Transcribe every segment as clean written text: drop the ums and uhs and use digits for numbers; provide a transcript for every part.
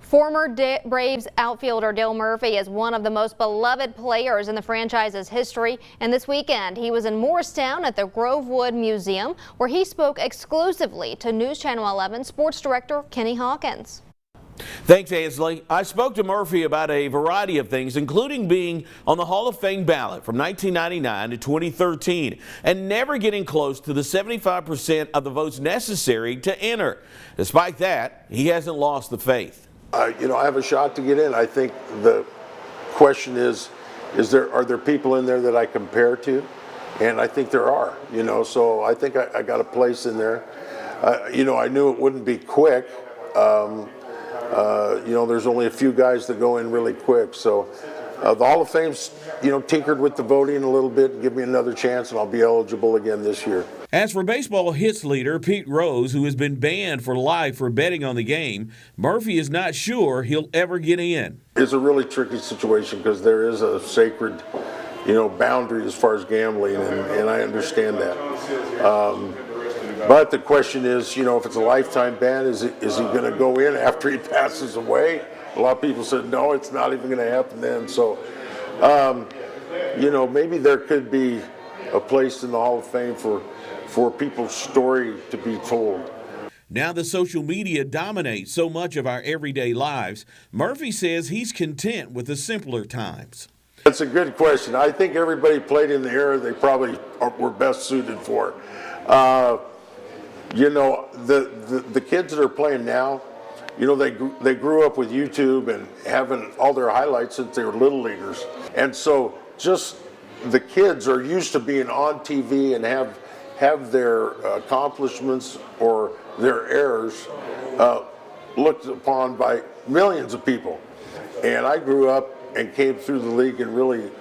Former Braves outfielder Dale Murphy is one of the most beloved players in the franchise's history, and this weekend he was in Morristown at the Grovewood Museum, where he spoke exclusively to News Channel 11 sports director Kenny Hawkins. Thanks, Ansley. I spoke to Murphy about a variety of things, including being on the Hall of Fame ballot from 1999 to 2013 and never getting close to the 75% of the votes necessary to enter. Despite that, he hasn't lost the faith. I have a shot to get in. I think the question is are there people in there that I compare to? And I think there are, so I think I got a place in there. I knew it wouldn't be quick. There's only a few guys that go in really quick. So the Hall of Fame's, tinkered with the voting a little bit and give me another chance, and I'll be eligible again this year. As for baseball hits leader Pete Rose, who has been banned for life for betting on the game, Murphy is not sure he'll ever get in. It's a really tricky situation because there is a sacred, boundary as far as gambling, and I understand that. But the question is, if it's a lifetime ban, is he going to go in after he passes away? A lot of people said, no, it's not even going to happen then. So, maybe there could be a place in the Hall of Fame for people's story to be told. Now that social media dominates so much of our everyday lives, Murphy says he's content with the simpler times. That's a good question. I think everybody played in the era they probably were best suited for. The kids that are playing now, they grew up with YouTube and having all their highlights since they were little leaguers. And so just the kids are used to being on TV and have their accomplishments or their errors looked upon by millions of people. And I grew up and came through the league and really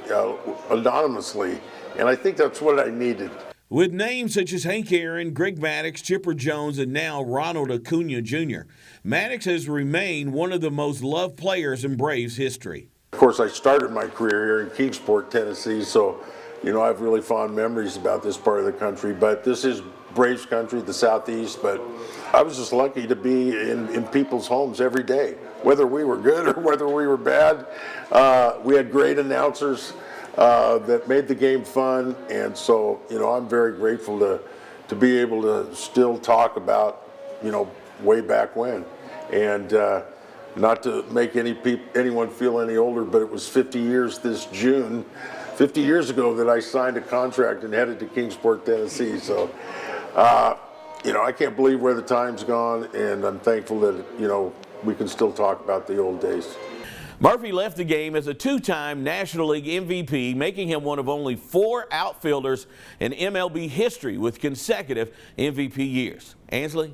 anonymously, and I think that's what I needed. With names such as Hank Aaron, Greg Maddux, Chipper Jones, and now Ronald Acuna Jr., Maddux has remained one of the most loved players in Braves history. Of course, I started my career here in Kingsport, Tennessee, so I have really fond memories about this part of the country. But this is Braves country, the Southeast. But I was just lucky to be in people's homes every day, whether we were good or whether we were bad. We had great announcers that made the game fun, and so I'm very grateful to be able to still talk about way back when. And not to make anyone feel any older, but it was 50 years this June, 50 years ago that I signed a contract and headed to Kingsport, Tennessee. So, I can't believe where the time's gone, and I'm thankful that, we can still talk about the old days. Murphy left the game as a two-time National League MVP, making him one of only 4 outfielders in MLB history with consecutive MVP years. Ansley?